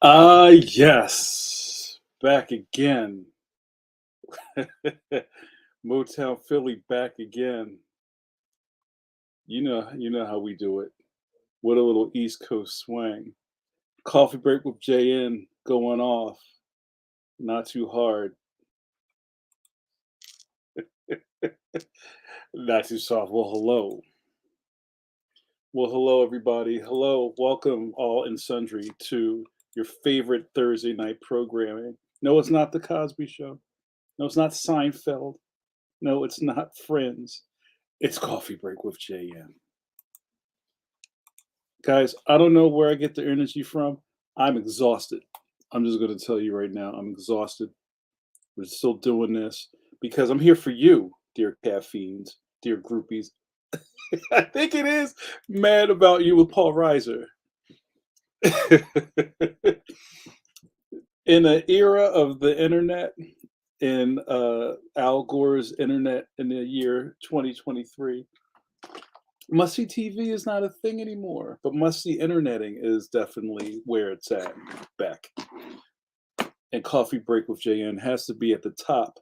Yes, back again. Motown Philly back again. You know how we do it. With a little East Coast swing. Coffee break with JN going off. Not too hard. Not too soft. Well, hello. Well, hello, everybody. Hello. Welcome, all and sundry, to your favorite Thursday night programming. No, it's not The Cosby Show. No, it's not Seinfeld. No, it's not Friends. It's Coffee Break with JN. Guys, I don't know where I get the energy from. I'm exhausted. I'm just going to tell you right now, I'm exhausted. We're still doing this because I'm here for you, dear caffeines, dear groupies. I think it is Mad About You with Paul Reiser. In an era of the internet, in Al Gore's internet in the year 2023, must see TV is not a thing anymore, but must see interneting is definitely where it's at, back. And Coffee Break with JN has to be at the top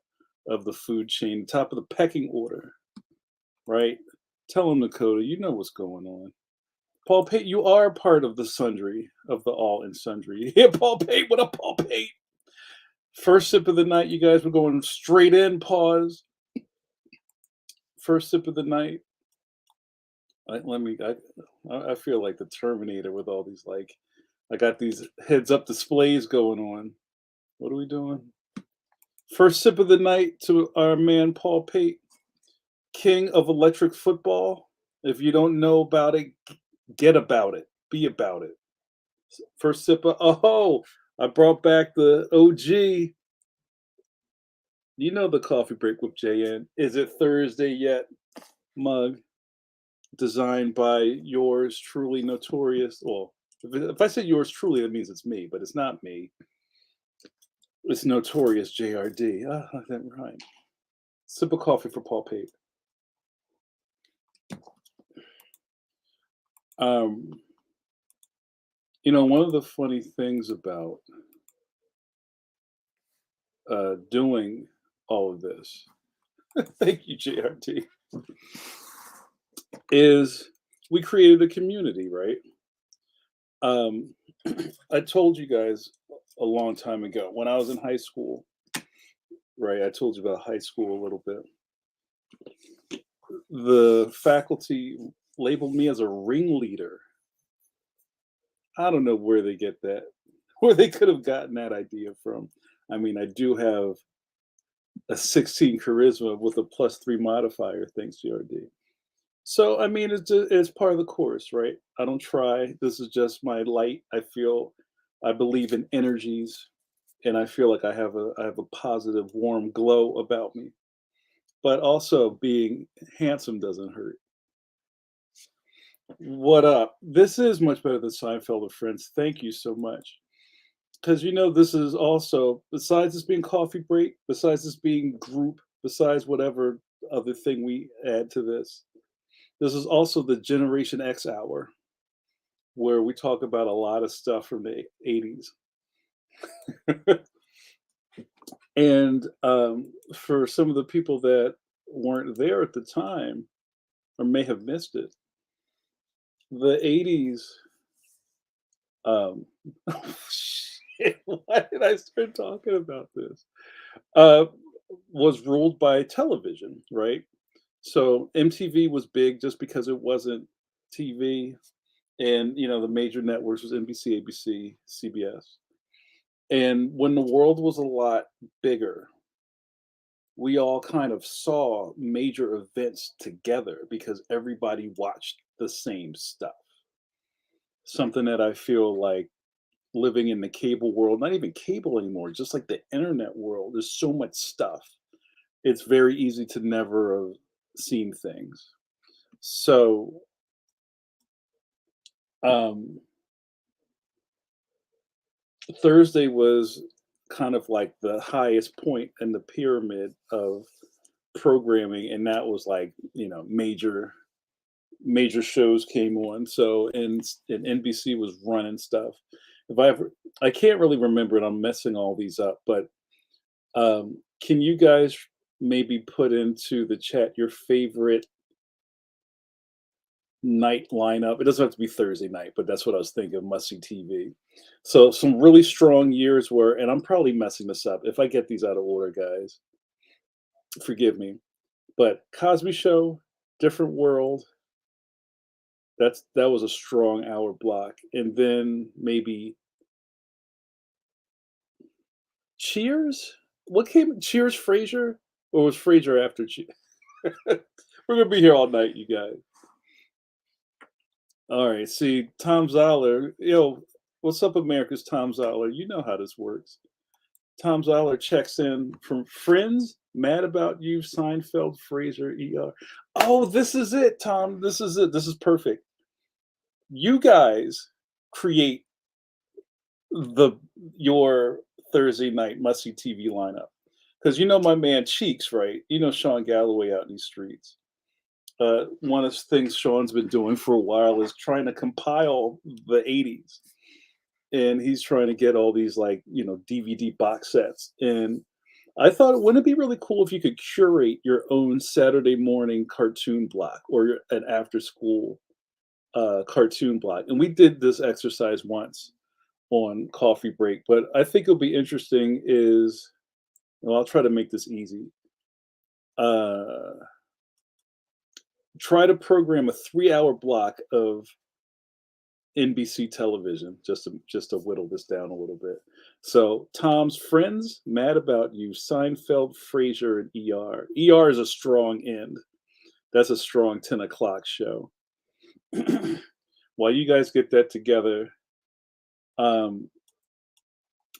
of the food chain, top of the pecking order, right? Tell them, Dakota, you know what's going on. Paul Pate, you are part of the sundry, of the all and sundry. Yeah, Paul Pate, what up, Paul Pate? First sip of the night, you guys were going straight in, pause. First sip of the night. I feel like the Terminator with all these, like, I got these heads up displays going on. What are we doing? First sip of the night to our man Paul Pate, king of electric football. If you don't know about it, get about it. Be about it. First sip of I brought back the OG. You know the coffee break with JN. Is it Thursday yet? Mug designed by yours truly notorious. Well, if I say yours truly, that means it's me, but it's not me. It's notorious JRD. Ah, that right. Sip of coffee for Paul Pate. Um, one of the funny things about doing all of this, thank you, JRD, is we created a community, right? Um, I told you guys a long time ago when I was in high school, right? I told you about high school a little bit. The faculty labeled me as a ringleader. I don't know where they get that, where they could have gotten that idea from. I mean, I do have a 16 charisma with a +3 modifier, thanks JRD. So I mean, it's part of the course, right? I don't try. This is just my light. I believe in energies, and I feel like I have a positive, warm glow about me. But also, being handsome doesn't hurt. What up? This is much better than Seinfeld or Friends. Thank you so much. Because this is also, besides this being coffee break, besides this being group, besides whatever other thing we add to this is also the Generation X hour, where we talk about a lot of stuff from the 80s. And for some of the people that weren't there at the time or may have missed it, the 80s, um, shit, why did I start talking about this? Uh, was ruled by television, right? So MTV was big just because it wasn't TV, and the major networks was NBC, ABC, CBS. And when the world was a lot bigger, we all kind of saw major events together because everybody watched the same stuff. Something that I feel like living in the cable world, not even cable anymore, just like the internet world, there's so much stuff. It's very easy to never have seen things. So, um, Thursday was kind of like the highest point in the pyramid of programming, and that was like major shows came on. So and NBC was running stuff, If I ever, I can't really remember it. I'm messing all these up, but can you guys maybe put into the chat your favorite night lineup? It doesn't have to be Thursday night, but that's what I was thinking. Must see TV. So some really strong years were, and I'm probably messing this up. If I get these out of order, guys, forgive me. But Cosby Show, Different World, that was a strong hour block. And then maybe Cheers? What came Cheers Frasier? Or was Frasier after Cheers? We're gonna be here all night, you guys. All right. See, Tom Zoller, what's up, America's Tom Zoller? You know how this works. Tom Zoller checks in from Friends, Mad About You, Seinfeld, Frasier, ER. Oh, this is it, Tom. This is it. This is perfect. You guys create the your Thursday night must see TV lineup. Because you know my man Cheeks, right? You know Sean Galloway out in these streets. One of the things Sean's been doing for a while is trying to compile the 80s. And he's trying to get all these like, DVD box sets. And I thought, wouldn't it be really cool if you could curate your own Saturday morning cartoon block or an after school cartoon block? And we did this exercise once on coffee break, but I think it'll be interesting is, well, I'll try to make this easy. Uh, Try to program a 3-hour block of NBC television, just to whittle this down a little bit. So Tom's Friends, Mad About You, Seinfeld, Frasier, and ER. ER is a strong end. That's a strong 10 o'clock show. While you guys get that together, um,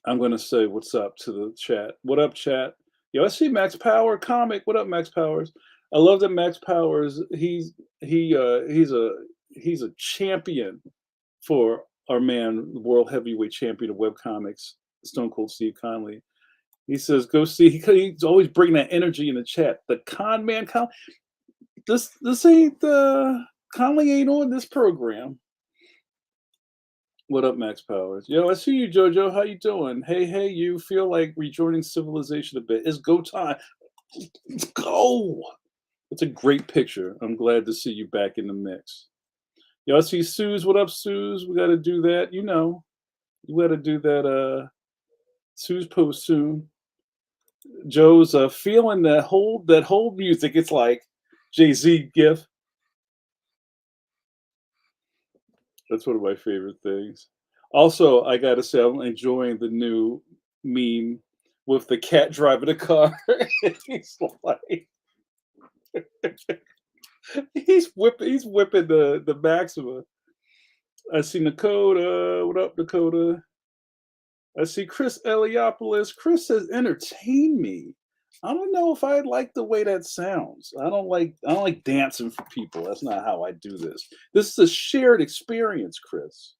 I'm gonna say what's up to the chat. What up, chat? Yo, I see Max Power comic. What up, Max Powers? I love that Max Powers. He's a champion for our man, the world heavyweight champion of webcomics, Stone Cold Steve Conley. He says, "Go see." He's always bringing that energy in the chat. The con man, this ain't Conley ain't on this program. What up, Max Powers? Yo, I see you, Jojo. How you doing? Hey, you feel like rejoining civilization a bit? It's go time. Let's go. It's a great picture. I'm glad to see you back in the mix. Yo, I see Suze. What up, Suze? We got to do that. You got to do that. Suze post soon. Joe's feeling that whole music. It's like Jay-Z gif. That's one of my favorite things. Also, I gotta say, I'm enjoying the new meme with the cat driving a car. He's like, he's whipping the Maxima. I see Dakota. What up, Dakota? I see Chris Eliopoulos. Chris says, "Entertain me." I don't know if I like the way that sounds. I don't like dancing for people. That's not how I do this. This is a shared experience, Chris.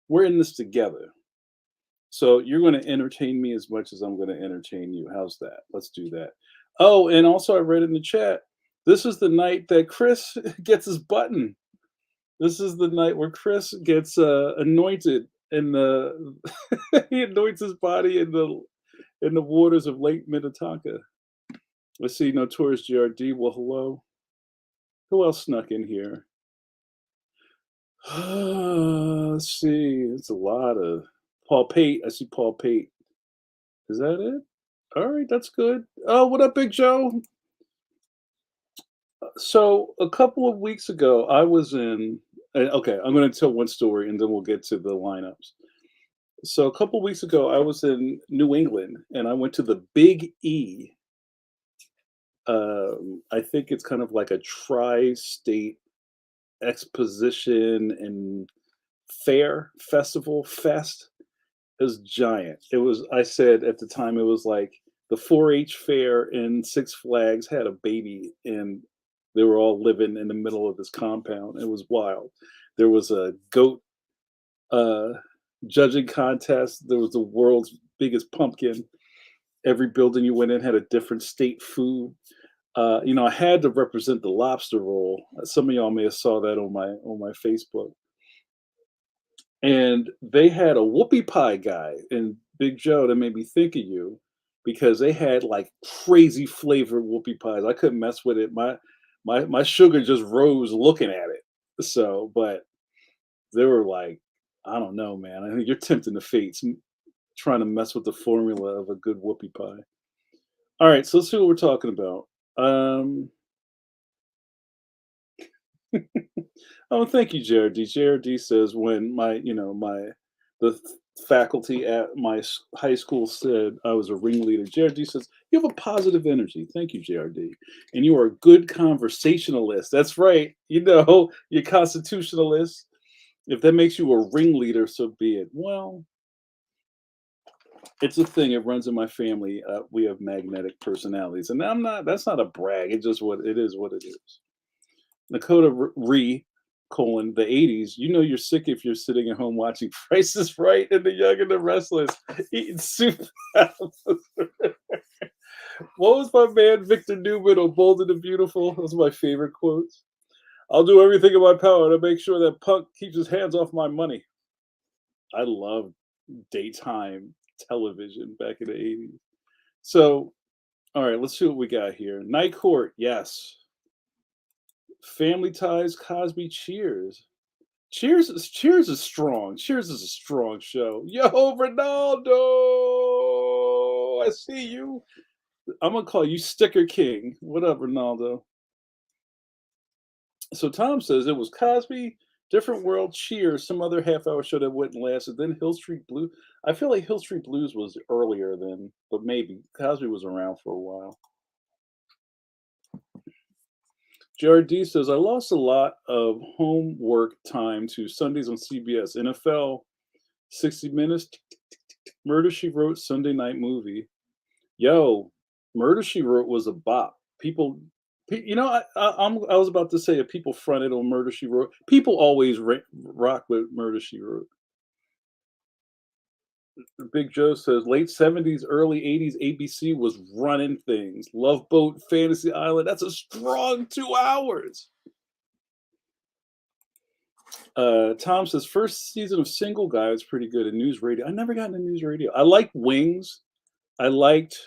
We're in this together. So you're going to entertain me as much as I'm going to entertain you. How's that? Let's do that. Oh, and also I read in the chat, this is the night that Chris gets his button. This is the night where Chris gets anointed in the he anoints his body in the waters of Lake Minnetonka. Let's see, Notorious GRD. Well, hello. Who else snuck in here? Let's see. It's a lot of Paul Pate. I see Paul Pate. Is that it? All right, that's good. Oh, what up, Big Joe? So a couple of weeks ago, I was in. Okay, I'm going to tell one story, and then we'll get to the lineups. So a couple of weeks ago, I was in New England, and I went to the Big E. I think it's kind of like a tri-state exposition and fair festival fest. It was giant. It was, I said at the time, it was like the 4-H fair in Six Flags had a baby and they were all living in the middle of this compound. It was wild. There was a goat uh, judging contest. There was the world's biggest pumpkin. Every building you went in had a different state food. I had to represent the lobster roll. Some of y'all may have saw that on my Facebook. And they had a whoopie pie guy in Big Joe that made me think of you because they had like crazy flavored whoopie pies. I couldn't mess with it. My sugar just rose looking at it. So, but they were like, I don't know, man. I think you're tempting the fates trying to mess with the formula of a good whoopie pie. All right, so let's see what we're talking about. Um, oh, thank you, JRD. JRD says when the faculty at my high school said I was a ringleader. JRD says you have a positive energy. Thank you, JRD, and you are a good conversationalist. That's right. You're constitutionalist. If that makes you a ringleader, so be it. Well, it's a thing. It runs in my family. We have magnetic personalities, and I'm not. That's not a brag. It's just what it is. What it is. Nakota Re colon the '80s. You know you're sick if you're sitting at home watching Price is Right and The Young and the Restless, eating soup. What was my man Victor Newman on Bold and the Beautiful? Those are my favorite quotes. I'll do everything in my power to make sure that Punk keeps his hands off my money. I loved daytime television back in the '80s. So, all right, let's see what we got here. Night Court, yes. Family Ties, Cosby, Cheers. Cheers is strong. Cheers is a strong show. Yo, Ronaldo, I see you. I'm gonna call you Sticker King. What up, Ronaldo? So Tom says it was Cosby, Different World, Cheers, some other half-hour show that wouldn't last, and then Hill Street Blues. I feel like Hill Street Blues was earlier than, but maybe Cosby was around for a while. JRD says I lost a lot of homework time to Sundays on CBS, NFL, 60 Minutes, Murder She Wrote, Sunday Night Movie. Yo, Murder She Wrote was a bop. I was about to say if people fronted on Murder She Wrote. People always rock with Murder She Wrote. Big Joe says late '70s, early '80s, ABC was running things. Love Boat, Fantasy Island. That's a strong 2 hours. Tom says first season of Single Guy was pretty good in news radio. I never got into news radio. I liked Wings. I liked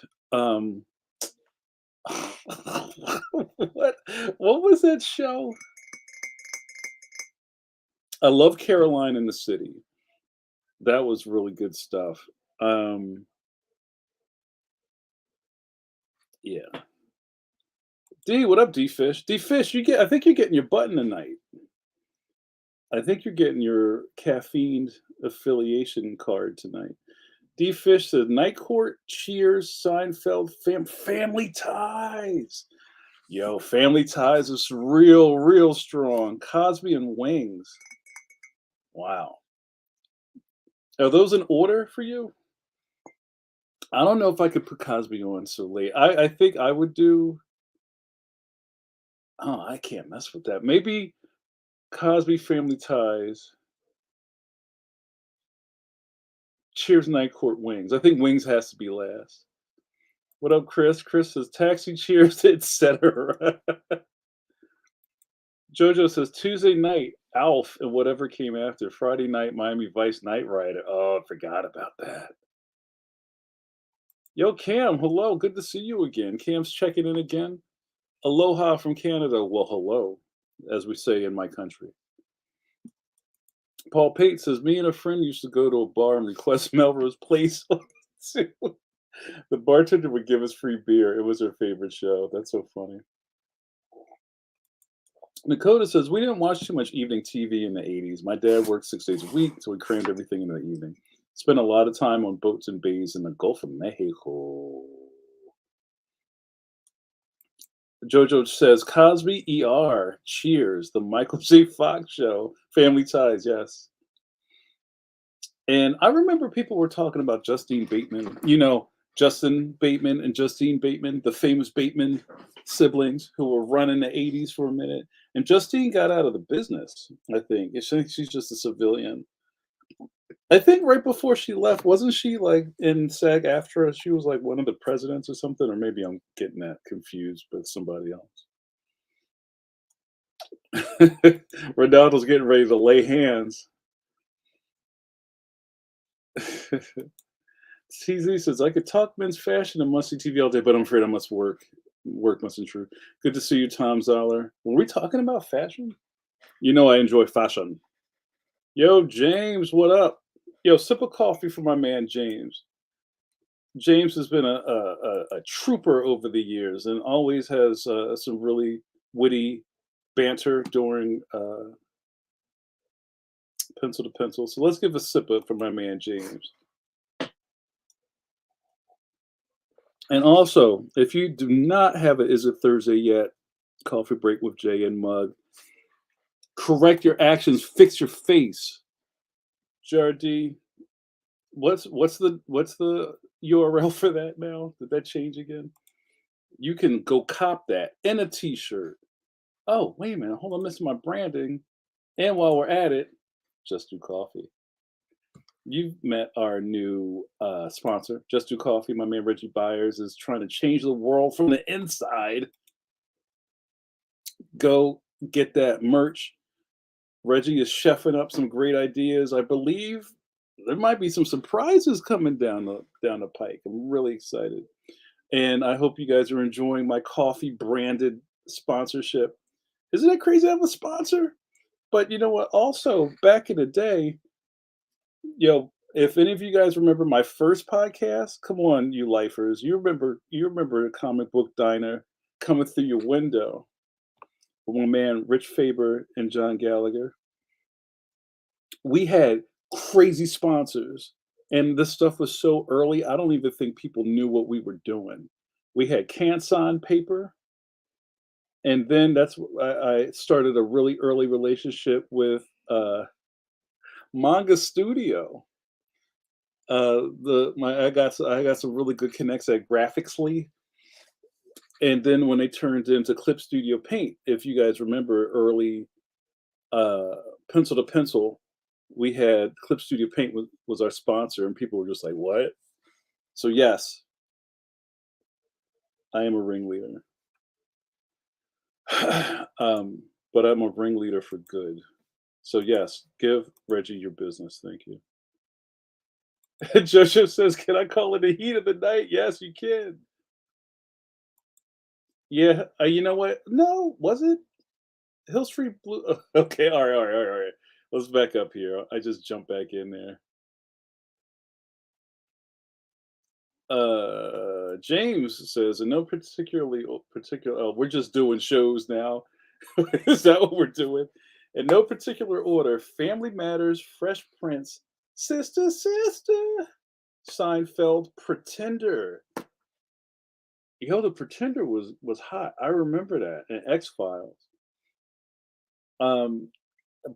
what was that show? I love Caroline in the City. That was really good stuff. Um, yeah. D, what up, D Fish? D Fish, I think you're getting your button tonight. I think you're getting your caffeine affiliation card tonight. D Fish says Night Court, Cheers, Seinfeld, Family Ties. Yo, Family Ties is real, real strong. Cosby and Wings. Wow. Are those in order for you? I don't know if I could put Cosby on so late. I think I would do. Oh, I can't mess with that. Maybe Cosby, Family Ties, Cheers, Night Court, Wings. I think Wings has to be last. What up, Chris? Chris says Taxi, Cheers, etc. Jojo says Tuesday night, Alf, and whatever came after. Friday night, Miami Vice, Night Rider. Oh, I forgot about that. Yo, Cam, hello. Good to see you again. Cam's checking in again. Aloha from Canada. Well, hello, as we say in my country. Paul Pate says, me and a friend used to go to a bar and request Melrose Place. The bartender would give us free beer. It was her favorite show. That's so funny. Nakota says, we didn't watch too much evening TV in the 80s. My dad worked 6 days a week, so we crammed everything in the evening. Spent a lot of time on boats and bays in the Gulf of Mexico. Jojo says, Cosby, ER, Cheers, The Michael J. Fox Show, Family Ties, yes. And I remember people were talking about Justine Bateman, Justin Bateman and Justine Bateman, the famous Bateman siblings who were running the 80s for a minute. And Justine got out of the business, I think. She's just a civilian. I think right before she left, wasn't she like in SAG AFTRA? She was like one of the presidents or something, or maybe I'm getting that confused with somebody else. Ronaldo's getting ready to lay hands. TZ says, I could talk men's fashion and must see TV all day, but I'm afraid I must work. Work must intrude. Good to see you, Tom Zoller. Were we talking about fashion? You know I enjoy fashion. Yo, James, what up? Yo, sip of coffee for my man James. James has been a trooper over the years and always has some really witty banter during pencil to pencil. So let's give a sip of for my man James. And also, if you do not have it, Is It Thursday yet? Coffee break with Jay and Mug. Correct your actions, fix your face. JRD, what's the URL for that now? Did that change again? You can go cop that in a t-shirt. Oh, wait a minute. Hold on, I'm missing my branding. And while we're at it, Just Do Coffee. You've met our new sponsor, Just Do Coffee. My man Reggie Byers is trying to change the world from the inside. Go get that merch. Reggie is chefing up some great ideas. I believe there might be some surprises coming down the pike. I'm really excited. And I hope you guys are enjoying my coffee branded sponsorship. Isn't it crazy to have a sponsor? But you know what? Also, back in the day, if any of you guys remember my first podcast, come on, you lifers. You remember the comic book diner coming through your window with my man Rich Faber and John Gallagher. We had crazy sponsors, and this stuff was so early, I don't even think people knew what we were doing. We had Canson paper, and then I started a really early relationship with Manga Studio. I got some really good connects at Graphicsly, and then when they turned into Clip Studio Paint, if you guys remember early uh, pencil to pencil, we had Clip Studio Paint was our sponsor, and people were just like, "What?" So yes, I am a ringleader, um, but I'm a ringleader for good. So yes, give Reggie your business. Thank you. Joshua says, "Can I call it the heat of the night?" Yes, you can. Yeah, you know what? No, was it Hill Street Blue? Okay, all right, all right, all right, all right. Let's back up here. I just jumped back in there. James says, "In no particular. Oh, we're just doing shows now. Is that what we're doing? In no particular order: Family Matters, Fresh Prince, Sister, Sister, Seinfeld, Pretender. The Pretender was hot. I remember that. And X Files. Um,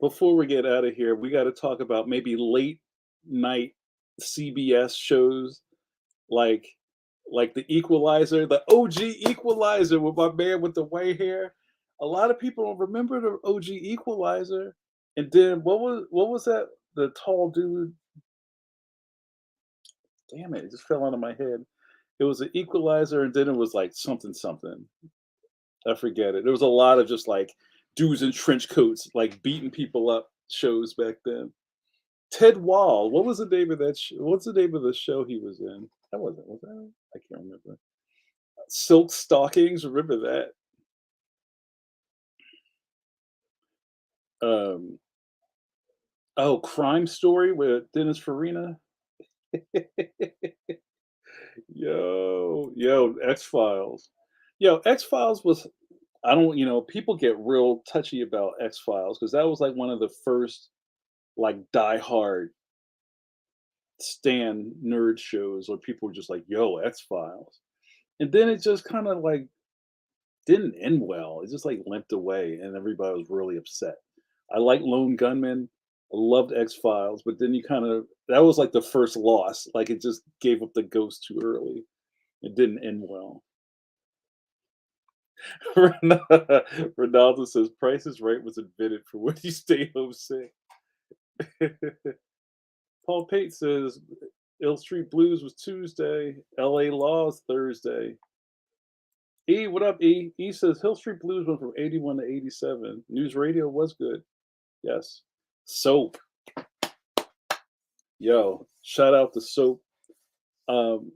before we get out of here, we got to talk about maybe late night CBS shows like the Equalizer, the OG Equalizer with my man with the white hair. A lot of people don't remember the OG Equalizer. And then what was that? The tall dude. Damn it! It just fell out of my head. It was an Equalizer, and then it was like something something. I forget it. There was a lot of just like dudes in trench coats, like beating people up shows back then. Ted Wall. What was the name of that? What's the name of the show he was in? That wasn't. Was that? I can't remember. Silk Stockings. Remember that? Um, oh, Crime Story with Dennis Farina. Yo, X Files. X Files was. I don't. People get real touchy about X Files because that was like one of the first like die-hard stan nerd shows where people were just like, "Yo, X Files," and then it just kind of like didn't end well. It just like limped away, and everybody was really upset. I like Lone Gunman. I loved X Files, but then you kind of that was like the first loss. Like it just gave up the ghost too early. It didn't end well. Ronaldo says Price is Right was invented for when you stay homesick. Paul Pate says Ill Street Blues was Tuesday. L.A. Law is Thursday. E, what up, E? E says Hill Street Blues went from 81 to 87. News radio was good. Yes. Soap. Yo, shout out to Soap. Um,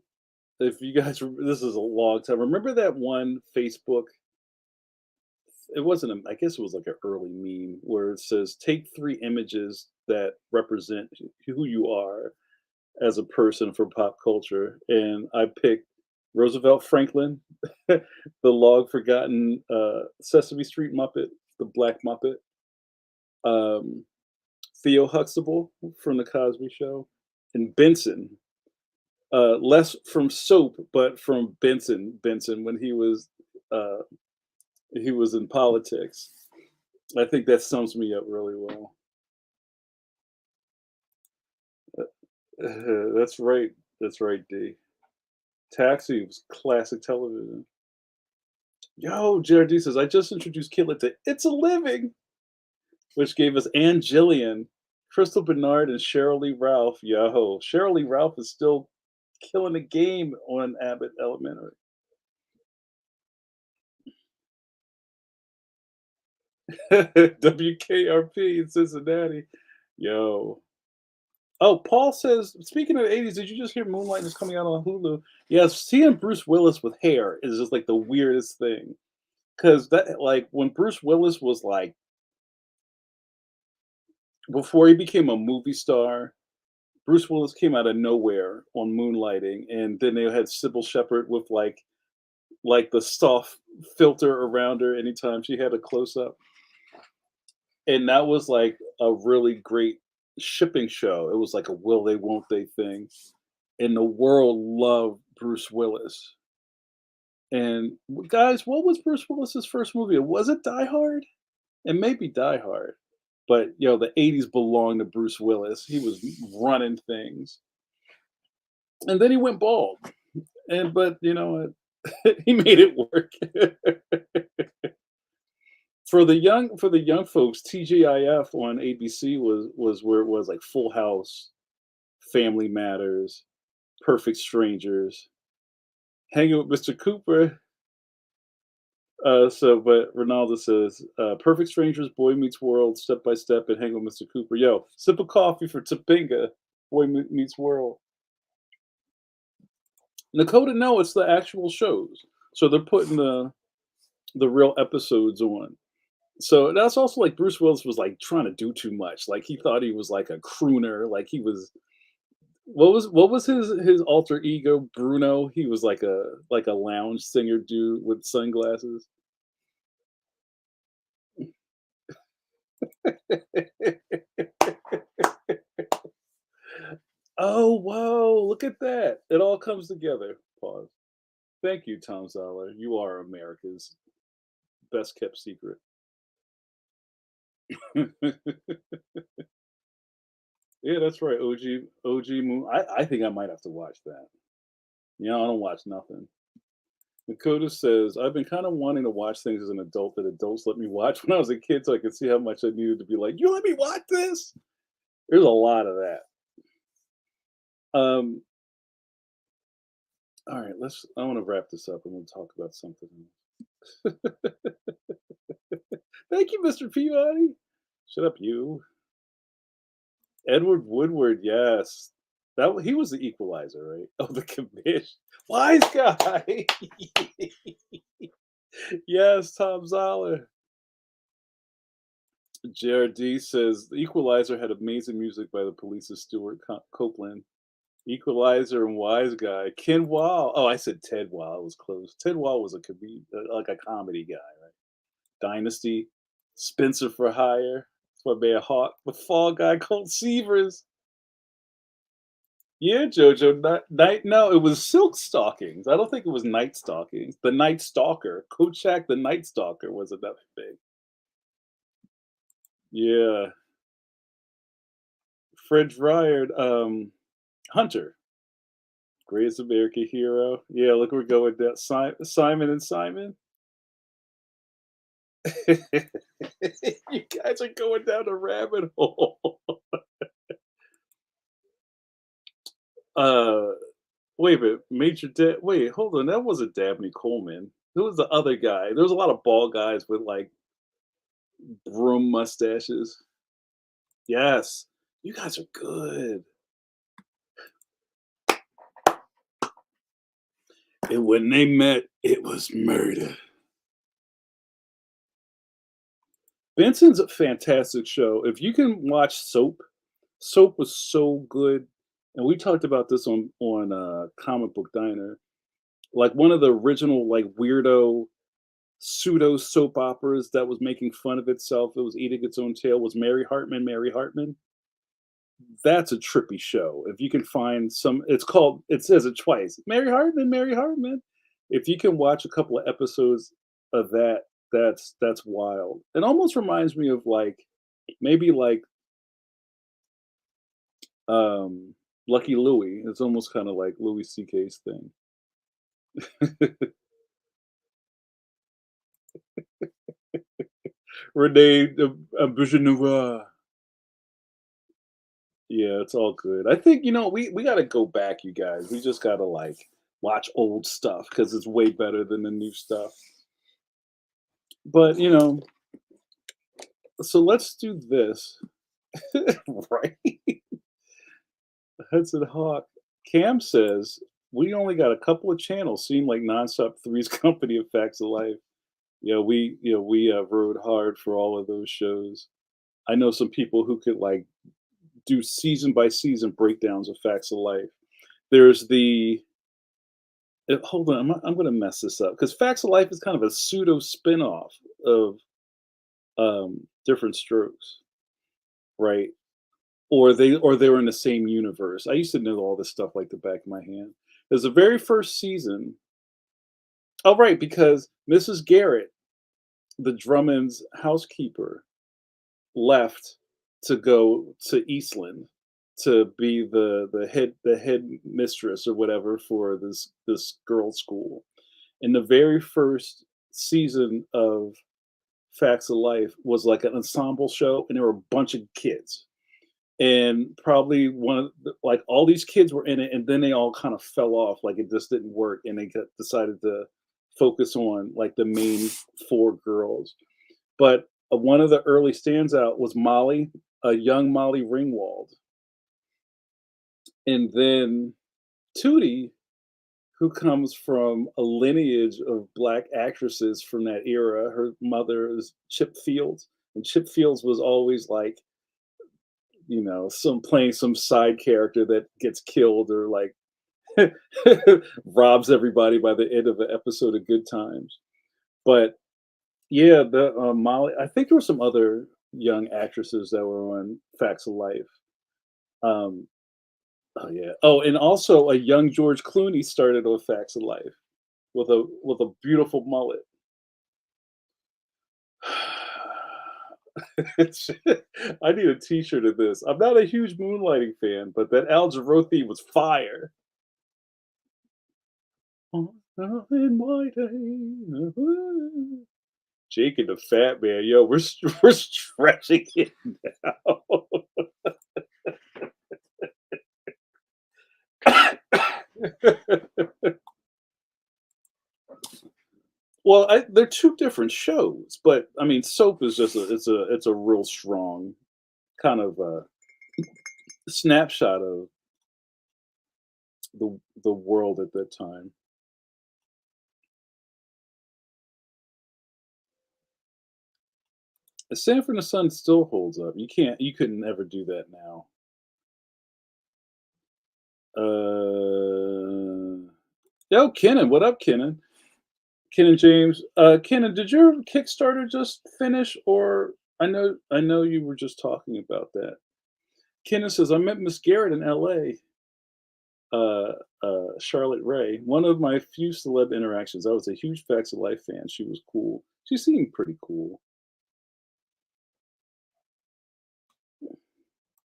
if you guys, this is a long time. Remember that one Facebook? It wasn't. I guess it was like an early meme where it says, "Take three images that represent who you are as a person for pop culture," and I picked Roosevelt Franklin, the long forgotten Sesame Street Muppet, the Black Muppet, um, Theo Huxtable from the Cosby Show, and Benson. Less from Soap, but from Benson when uh, he was in politics. I think that sums me up really well. That's right. That's right, D. Taxi was classic television. Yo, JRD says, I just introduced Kidlet to It's a Living, which gave us Ann Jillian, Crystal Bernard, and Cheryl Lee Ralph. Yo, Cheryl Lee Ralph is still killing the game on Abbott Elementary. WKRP in Cincinnati. Yo. Oh, Paul says, speaking of the 80s, did you just hear Moonlight is coming out on Hulu? Yes, seeing Bruce Willis with hair is just like the weirdest thing. Cause that like when Bruce Willis was like before he became a movie star, Bruce Willis came out of nowhere on Moonlighting, and then they had Sybil Shepherd with like the soft filter around her anytime she had a close up. And that was like a really great shipping show. It was like a will they won't they thing. And the world loved Bruce Willis. And guys, what was Bruce Willis's first movie? Was it Die Hard? It may be Die Hard. But the 80s belonged to Bruce Willis. He was running things. And then he went bald. And but you know what? He made it work. For the young folks, TGIF on ABC was where it was like Full House, Family Matters, Perfect Strangers, Hanging with Mr. Cooper. But Ronaldo says, Perfect Strangers, Boy Meets World, Step by Step, and Hang with Mr. Cooper. Yo, sip of coffee for Topanga, Meets World. Nakota, no, it's the actual shows. So they're putting the real episodes on. So that's also like Bruce Willis was like trying to do too much. Like he thought he was like a crooner. Like he was what was his alter ego, Bruno? He was like a lounge singer dude with sunglasses. Oh, whoa, look at that. It all comes together. Pause. Thank you, Tom Zoller. You are America's best kept secret. Yeah, that's right. OG Moon. I think I might have to watch that. I don't watch nothing. Dakota says, I've been kind of wanting to watch things as an adult that adults let me watch when I was a kid so I could see how much I needed to be like, you let me watch this? There's a lot of that. Um, all right, I want to wrap this up and we'll talk about something. Thank you, Mr. Peabody. Shut up, you. Edward Woodward, yes. He was the equalizer, right? Oh, the commish. Wise guy. Yes, Tom Zoller. JRD says the Equalizer had amazing music by the Police's Stuart Copeland. Equalizer and Wise Guy. Ken Wall. Oh, I said Ted Wall. I was close. Ted Wall was like a comedy guy, right? Dynasty. Spencer for Hire. That's my man Hawk. The Fall Guy, Colt Seavers. Yeah, JoJo. Night. No, it was Silk Stockings. I don't think it was Night Stockings. The Night Stalker. Kochak the Night Stalker was another thing. Yeah. Fred Ryard. Hunter. Greatest American hero. Yeah, look, we're going down. Simon and Simon. You guys are going down a rabbit hole. Uh, wait a minute. Wait, hold on. That wasn't Dabney Coleman. Who was the other guy? There was a lot of bald guys with like broom mustaches. Yes, you guys are good. And when they met, it was murder. Benson's a fantastic show. If you can watch Soap, Soap was so good, and we talked about this on Comic Book Diner. Like one of the original like weirdo pseudo soap operas that was making fun of itself. It was eating its own tail. Was Mary Hartman? Mary Hartman. That's a trippy show. If you can find some, it's called. It says it twice. Mary Hartman. Mary Hartman. If you can watch a couple of episodes of that, that's wild. It almost reminds me of like maybe like Lucky Louie. It's almost kind of like Louis C.K.'s thing. Renee Auberjonois. Yeah, it's all good. I think, we gotta go back, you guys. We just gotta, like, watch old stuff because it's way better than the new stuff. But, so let's do this. Right? Hudson Hawk. Cam says, "We only got a couple of channels, seem like Nonstop Three's Company of Facts of Life." Yeah, we rode hard for all of those shows. I know some people who could, like, do season by season breakdowns of Facts of Life. There's the hold on, I'm gonna mess this up because Facts of Life is kind of a pseudo spin-off of Different Strokes, right? Or they were in the same universe. I used to know all this stuff like the back of my hand. There's the very first season. Oh, right, because Mrs. Garrett, the Drummonds' housekeeper, left to go to Eastland to be the head mistress or whatever for this girls' school. And the very first season of Facts of Life was like an ensemble show, and there were a bunch of kids. And probably one of like all these kids were in it, and then they all kind of fell off, like it just didn't work, and they decided to focus on like the main four girls. But one of the early standout was Molly, a young Molly Ringwald, and then Tootie, who comes from a lineage of black actresses from that era. Her mother is Chip Fields, and Chip Fields was always like, some playing some side character that gets killed or like robs everybody by the end of an episode of Good Times. But yeah, the Molly. I think there were some other young actresses that were on Facts of Life. Um, oh yeah. Oh, and also a young George Clooney started on Facts of Life with a beautiful mullet. I need a T-shirt of this. I'm not a huge Moonlighting fan, but that Al Jarreau theme was fire. In my day. Jake and the Fat Man, yo, we're stretching it now. Well, they're two different shows, but I mean, Soap is just it's a real strong kind of snapshot of the world at that time. Sanford and the Son still holds up. You couldn't ever do that now. Yo, Kenan, what up, Kenan? Kenan James. Kenan, did your Kickstarter just finish, or I know you were just talking about that. Kenan says I met Miss Garrett in L.A. Charlotte Ray, one of my few celeb interactions. I was a huge Facts of Life fan. She was cool. She seemed pretty cool.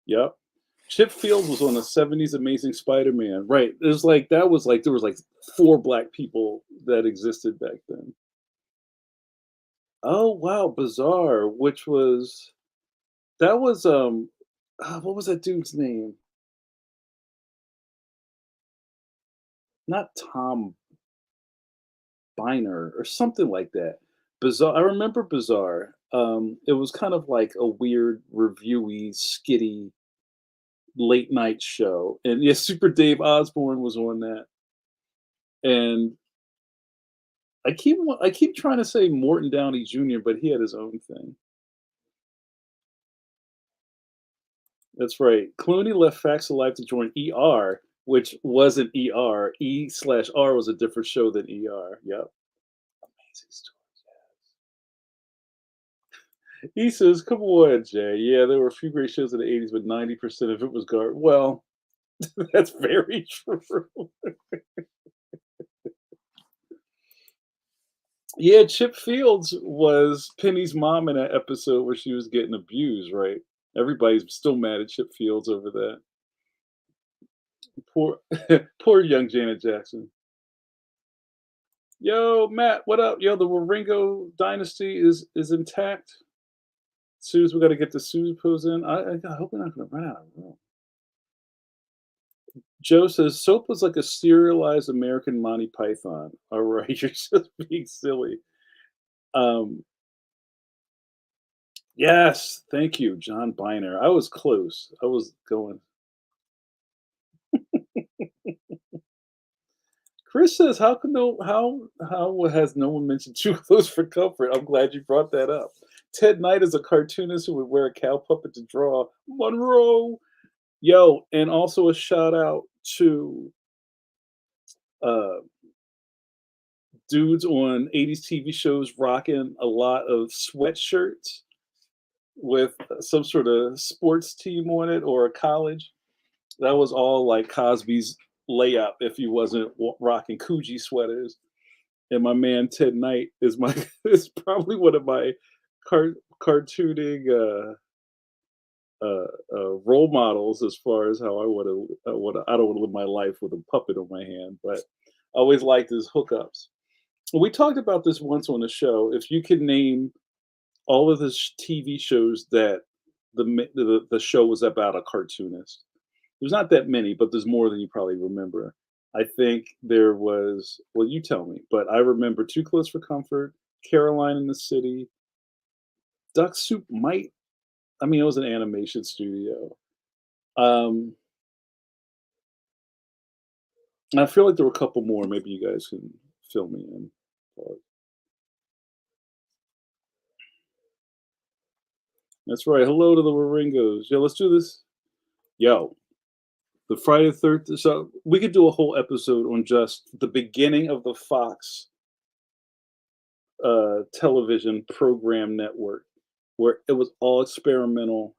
Yep. Chip Fields was on the '70s Amazing Spider-Man. Right. There's like that was like there was like four black people that existed back then. Oh wow, Bizarre, which was that was what was that dude's name? Not Tom Biner or something like that. Bizarre. I remember Bizarre. It was kind of like a weird reviewy, skitty late night show, and yeah, Super Dave Osborne was on that, and I keep trying to say Morton Downey Jr., but he had his own thing. That's right. Clooney left Facts of Life to join ER, which wasn't ER. E/R was a different show than ER. Yep. Amazing story. He says, "Come on, Jay. Yeah, there were a few great shows in the '80s, but 90% of it was garbage." Well, that's very true. Yeah, Chip Fields was Penny's mom in that episode where she was getting abused, right? Everybody's still mad at Chip Fields over that. Poor, poor young Janet Jackson. Yo, Matt, what up? Yo, the Waringo dynasty is intact. Soon as we got to get the Suze pose in. I hope we're not going to run out of room. Joe says soap was like a serialized American Monty Python. All right, you're just being silly. Um, yes, thank you, John Biner. I was close. I was going. Chris says, "How can no how has no one mentioned Too Close for Comfort?" I'm glad you brought that up. Ted Knight is a cartoonist who would wear a cow puppet to draw Monroe. Yo, and also a shout out to uh, dudes on '80s TV shows rocking a lot of sweatshirts with some sort of sports team on it or a college. That was all like Cosby's layup if he wasn't rocking Coogee sweaters. And my man Ted Knight is my is probably one of my cartooning role models as far as how I don't want to live my life with a puppet on my hand, but I always liked his hookups. We talked about this once on the show. If you could name all of the TV shows that the show was about a cartoonist, there's not that many, but there's more than you probably remember. I think there was, well, you tell me, but I remember Too Close for Comfort, Caroline in the City, Duck Soup might, I mean, it was an animation studio. Um, I feel like there were a couple more. Maybe you guys can fill me in. That's right. Hello to the Waringos. Yo, let's do this. Yo, the Friday the 13th. So we could do a whole episode on just the beginning of the Fox television program network, where it was all experimental,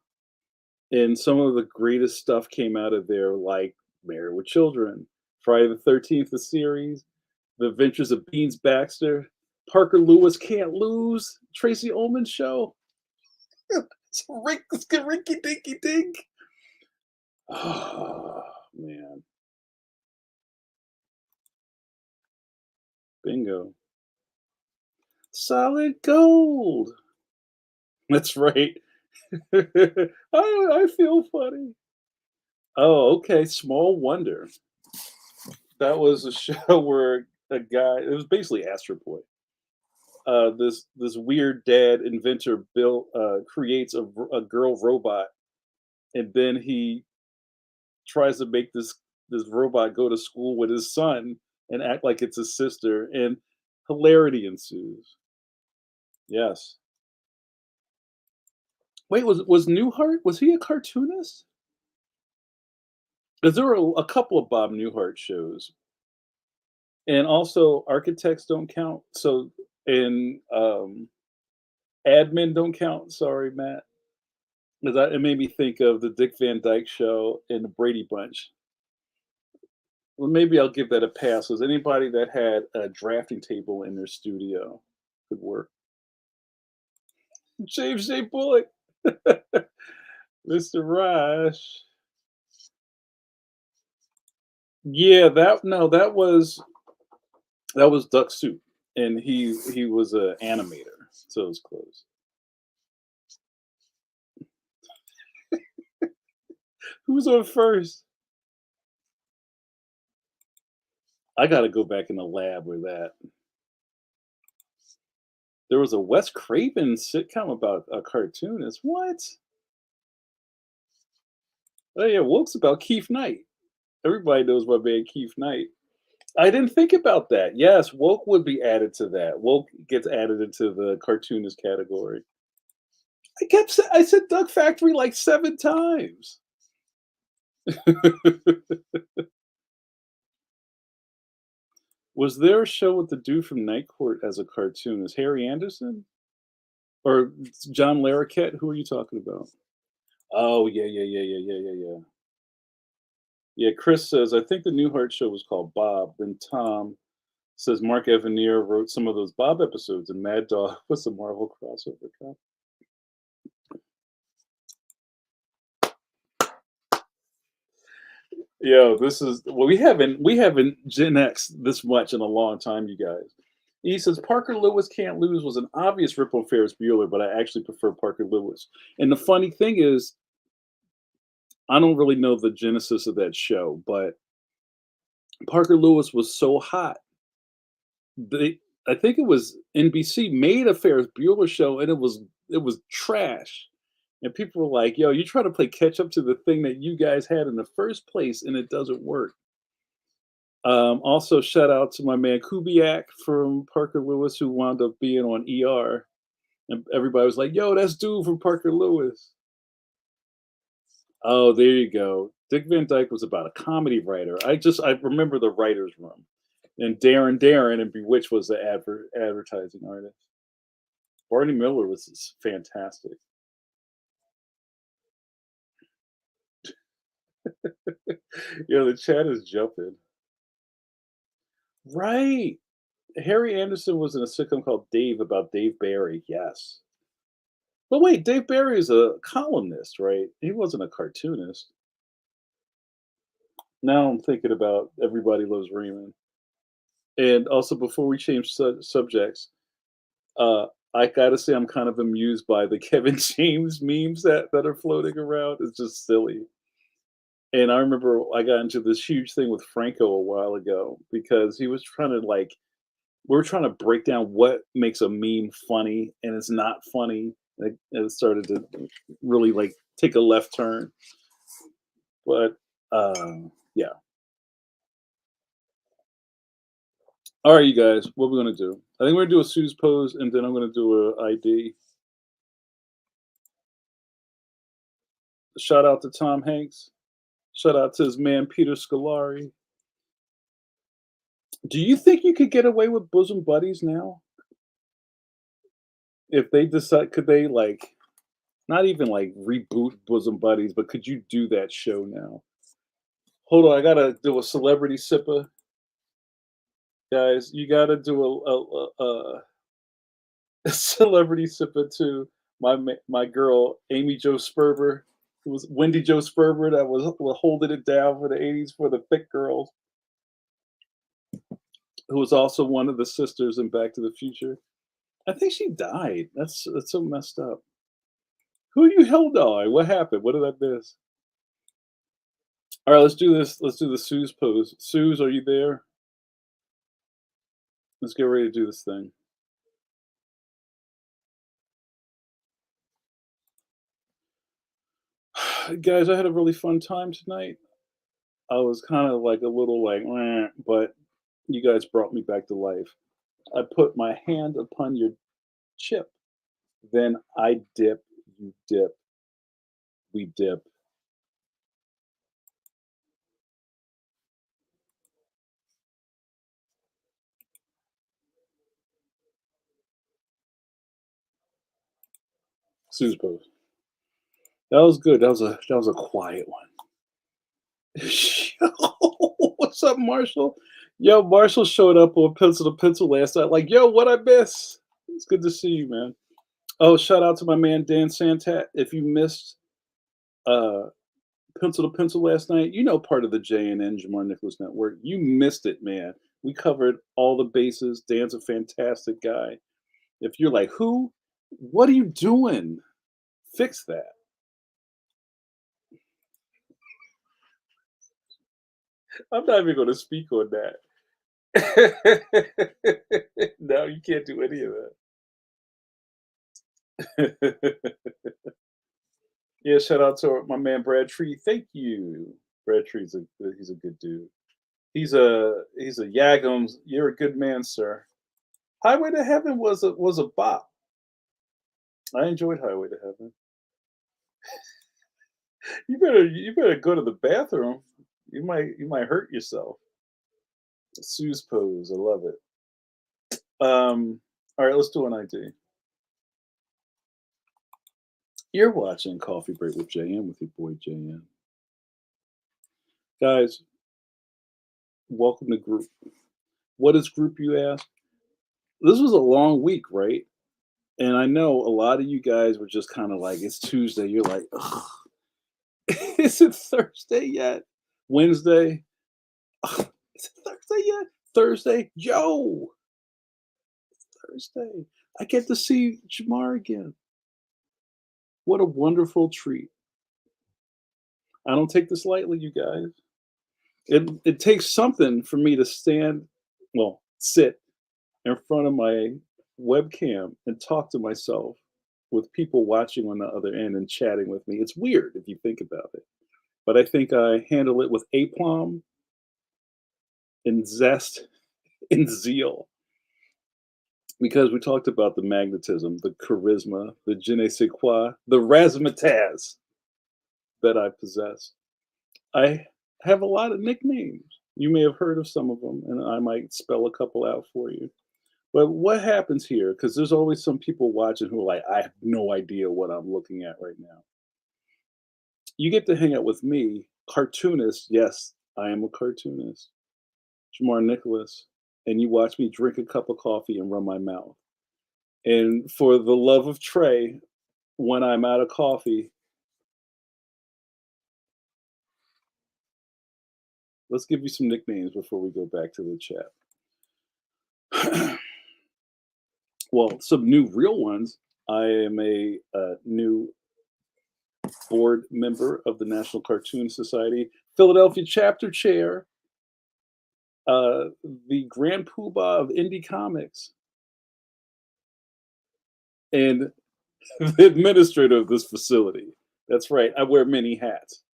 and some of the greatest stuff came out of there, like Married with Children, Friday the 13th, the series, The Adventures of Beans Baxter, Parker Lewis Can't Lose, Tracy Ullman Show, Rinky Dinky Dink. Oh, man. Bingo. Solid gold. That's right. I feel funny. Oh, okay. Small Wonder. That was a show where a guy, it was basically Astro Boy. This weird dad inventor built creates a girl robot, and then he tries to make this robot go to school with his son and act like it's his sister, and hilarity ensues. Yes. Wait, was Newhart, was he a cartoonist? Because there were a couple of Bob Newhart shows, and also Architects Don't Count. So and Admin Don't Count. Sorry, Matt. Because it made me think of the Dick Van Dyke Show and the Brady Bunch. Well, maybe I'll give that a pass. Was anybody that had a drafting table in their studio could work? James J. Bullock, Mr. Rush. Yeah, that no, that was Duck Soup, and he was an animator, so it was close. Who was on first? I got to go back in the lab with that. There was a Wes Craven sitcom about a cartoonist. What? Oh yeah, Woke's about Keith Knight. Everybody knows my man Keith Knight. I didn't think about that. Yes, woke would be added to that. Woke gets added into the cartoonist category. I said Duck Factory like 7 times. Was there a show with the dude from Night Court as a cartoonist? Harry Anderson? Or John Larroquette? Who are you talking about? Oh, yeah, yeah, yeah, yeah, yeah, yeah, yeah. Yeah, Chris says, "I think the Newhart show was called Bob." Then Tom says, "Mark Evanier wrote some of those Bob episodes, and Mad Dog was a Marvel crossover." Yo, this is well, we haven't Gen X this much in a long time, you guys. He says Parker Lewis Can't Lose was an obvious rip on Ferris Bueller, but I actually prefer Parker Lewis. And the funny thing is, I don't really know the genesis of that show, but Parker Lewis was so hot. They, I think it was NBC made a Ferris Bueller show, and it was trash. And people were like, "Yo, you try to play catch up to the thing that you guys had in the first place, and it doesn't work." Also, shout out to my man Kubiak from Parker Lewis, who wound up being on ER. And everybody was like, "Yo, that's dude from Parker Lewis." Oh, there you go. Dick Van Dyke was about a comedy writer. I remember the writers' room, and Darren and Bewitched was the advertising artist. Barney Miller was fantastic. Yeah, the chat is jumping. Right. Harry Anderson was in a sitcom called Dave about Dave Barry. Yes. But wait, Dave Barry is a columnist, right? He wasn't a cartoonist. Now I'm thinking about Everybody Loves Raymond. And also, before we change subjects, uh, I gotta say I'm kind of amused by the Kevin James memes that are floating around. It's just silly. And I remember I got into this huge thing with Franco a while ago because he was trying to like we were trying to break down what makes a meme funny and it's not funny. It started to really like take a left turn. But yeah. All right, you guys, what we're gonna do? I think we're gonna do a Sue's pose, and then I'm gonna do a ID. Shout out to Tom Hanks. Shout out to his man Peter Scolari. Do you think you could get away with bosom buddies now? If they decide, could they like not even like reboot bosom buddies, but could you do that show now? Hold on, I gotta do a celebrity sipper, guys. You gotta do a celebrity sipper to my girl Amy Jo Sperber. It was Wendy Jo Sperber that was holding it down for the '80s for the thick girls, who was also one of the sisters in Back to the Future. I think she died. That's so messed up. Who you held on? What happened? What did I miss? All right, let's do this. Let's do the Sue's pose. Sue's, are you there? Let's get ready to do this thing. Guys, I had a really fun time tonight. I was kind of like a little like, "Meh," but you guys brought me back to life. I put my hand upon your chip. Then I dip, you dip, we dip. Sue's pose. That was good. That was a quiet one. Yo, what's up, Marshall? Yo, Marshall showed up on Pencil to Pencil last night. Like, yo, what I miss? It's good to see you, man. Oh, shout out to my man Dan Santat. If you missed uh Pencil to Pencil last night, you know part of the JNN Jamar Nicholas Network. You missed it, man. We covered all the bases. Dan's a fantastic guy. If you're like, who? What are you doing? Fix that. I'm not even going to speak on that. No, you can't do any of that. Yeah, shout out to my man Brad Tree. Thank you. Brad Tree's he's a good dude. He's a Yagams. You're a good man, sir. Highway to Heaven was a bop. I enjoyed Highway to Heaven. You better go to the bathroom. You might hurt yourself. Sue's pose. I love it. All right, let's do an ID. You're watching Coffee Break with JM with your boy JM. Guys, welcome to group. What is group, you ask? This was a long week, right? And I know a lot of you guys were just kind of like, it's Tuesday. You're like, ugh, is it Thursday yet? Wednesday? Ugh, is it Thursday yet? Thursday? Yo, Thursday. I get to see Jamar again. What a wonderful treat. I don't take this lightly, you guys. It takes something for me to sit in front of my webcam and talk to myself with people watching on the other end and chatting with me. It's weird if you think about it, but I think I handle it with aplomb and zest and zeal because we talked about the magnetism, the charisma, the je ne sais quoi, the razzmatazz that I possess. I have a lot of nicknames. You may have heard of some of them, and I might spell a couple out for you. But what happens here? Because there's always some people watching who are like, I have no idea what I'm looking at right now. You get to hang out with me, cartoonist. Yes, I am a cartoonist, Jamar Nicholas, and you watch me drink a cup of coffee and run my mouth. And for the love of Trey, when I'm out of coffee, let's give you some nicknames before we go back to the chat. Well, some new real ones. I am a new board member of the National Cartoon Society, Philadelphia chapter chair, uh, the Grand Poobah of indie comics, and the administrator of this facility. That's right. I wear many hats.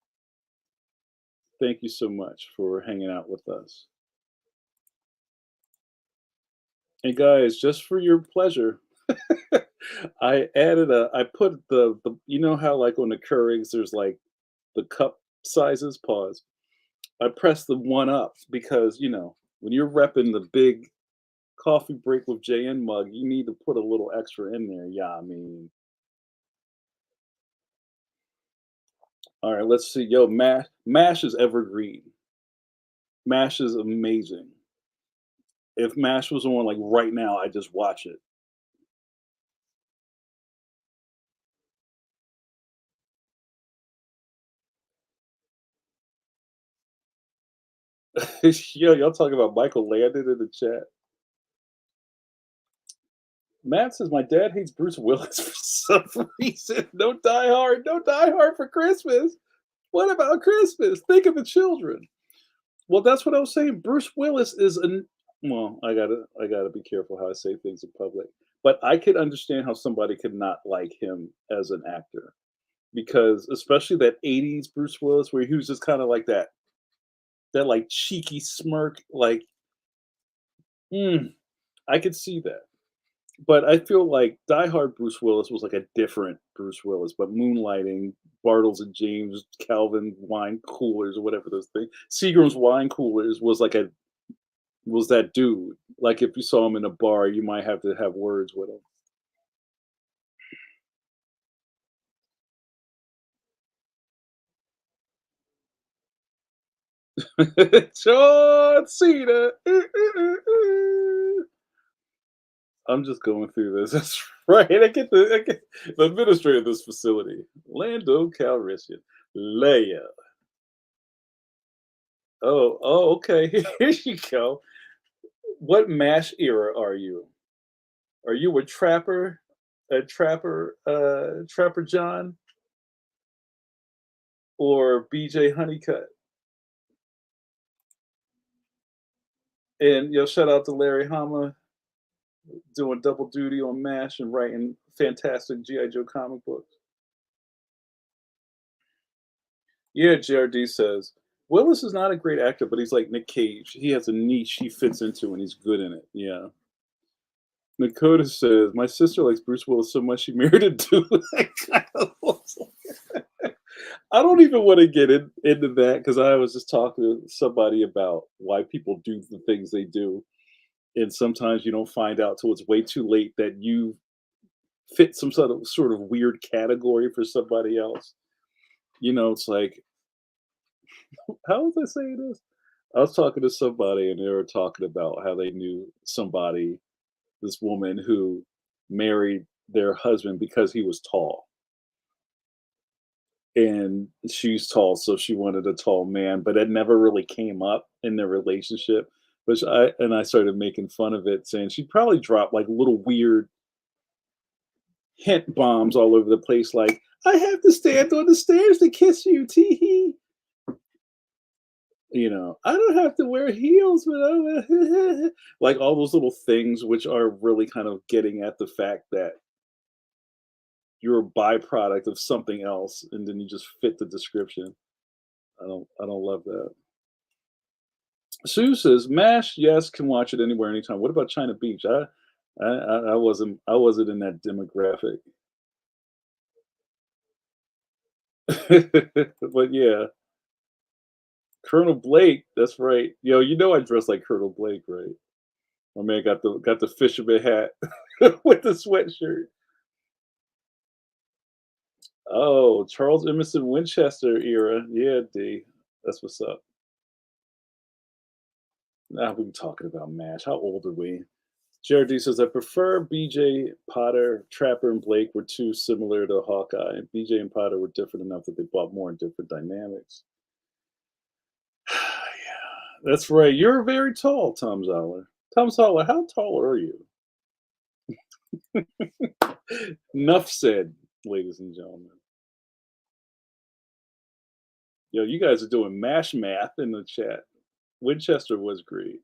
Thank you so much for hanging out with us. And guys, just for your pleasure, I put you know how like on the Keurigs there's like the cup sizes, pause. I pressed the one up because, when you're repping the big coffee break with JN mug, you need to put a little extra in there. Yeah, I mean, all right, let's see. Yo, Mash is evergreen. Mash is amazing. If Mash was on like right now, I just watch it. Yo, y'all talking about Michael Landon in the chat. Matt says my dad hates Bruce Willis for some reason. No Die Hard for Christmas. What about Christmas? Think of the children. Well, that's what I was saying. Bruce Willis is an well, I gotta be careful how I say things in public. But I could understand how somebody could not like him as an actor. Because especially that 80s Bruce Willis where he was just kind of like that like cheeky smirk, like, mm, I could see that. But I feel like Die Hard Bruce Willis was like a different Bruce Willis, but Moonlighting, Bartles and James, Calvin wine coolers or whatever those things, Seagram's wine coolers was that dude. Like if you saw him in a bar, you might have to have words with him. John Cena. I'm just going through this. That's right. I get the administrator of this facility, Lando Calrissian, Leia. Oh, okay. Here you go. What MASH era are you? Are you Trapper John, or BJ Honeycutt? And shout out to Larry Hama doing double duty on MASH and writing fantastic GI Joe comic books. Yeah, JRD says Willis is not a great actor, but he's like Nick Cage. He has a niche he fits into, and he's good in it. Yeah. Nakota says, "My sister likes Bruce Willis so much she married a dude that kind of looks like." I don't even want to get into that because I was just talking to somebody about why people do the things they do, and sometimes you don't find out till it's way too late that you fit some sort of weird category for somebody else. It's like, how was I saying this? I was talking to somebody and they were talking about how they knew somebody, this woman who married their husband because he was tall. And she's tall, so she wanted a tall man, but it never really came up in their relationship. I started making fun of it, saying she'd probably drop like little weird hint bombs all over the place, like "I have to stand on the stairs to kiss you, tee hee." "I don't have to wear heels, but I wear," like all those little things, which are really kind of getting at the fact that you're a byproduct of something else, and then you just fit the description. I don't love that. Sue says, "Mash, yes, can watch it anywhere, anytime. What about China Beach?" I wasn't in that demographic. But yeah, Colonel Blake, that's right. Yo, I dress like Colonel Blake, right? My man got the fisherman hat with the sweatshirt. Oh, Charles Emerson Winchester era. Yeah, D. That's what's up. Now we talking about MASH. How old are we? Jared D says, "I prefer BJ, Potter, Trapper, and Blake were too similar to Hawkeye. BJ and Potter were different enough that they brought more in different dynamics." Yeah, that's right. You're very tall, Tom Zoller. Tom Zoller, how tall are you? Enough said, ladies and gentlemen. Yo, you guys are doing mash math in the chat. Winchester was great.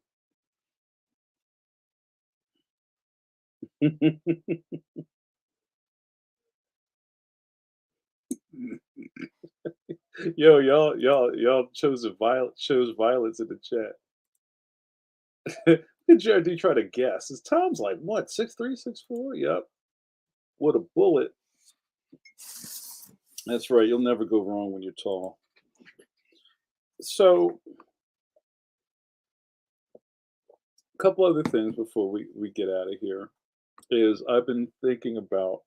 Yo, y'all chose violence in the chat. Did JRD try to guess? His Tom's like what, 6'3", 6'4"? Yep. What a bullet. That's right. You'll never go wrong when you're tall. So, a couple other things before we get out of here is I've been thinking about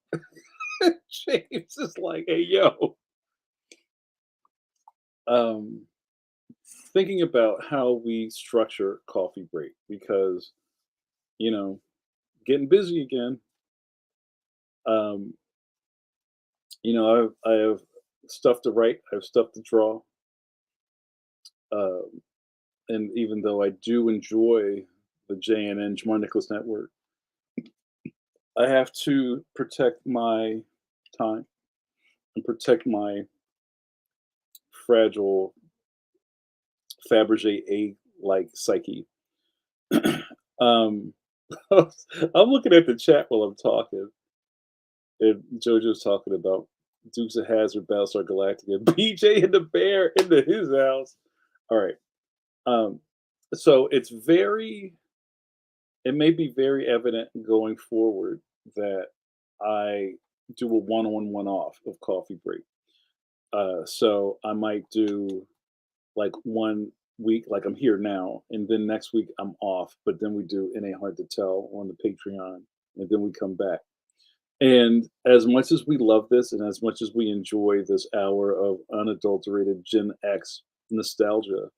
James is like, hey yo, um, thinking about how we structure coffee break because you know getting busy again. Um, I have stuff to write, I have stuff to draw, um, and even though I do enjoy the JNN Jamar Nicholas Network, I have to protect my time and protect my fragile Fabergé egg like psyche. um, I'm looking at the chat while I'm talking, and JoJo's talking about Dukes of Hazzard, Battlestar Galactica, BJ and the Bear into his house. All right. Um, so it may be very evident going forward that I do a one-on, one-off of coffee break. So I might do like 1 week, like I'm here now, and then next week I'm off. But then we do It Ain't Hard to Tell on the Patreon, and then we come back. And as much as we love this, and as much as we enjoy this hour of unadulterated Gen X nostalgia,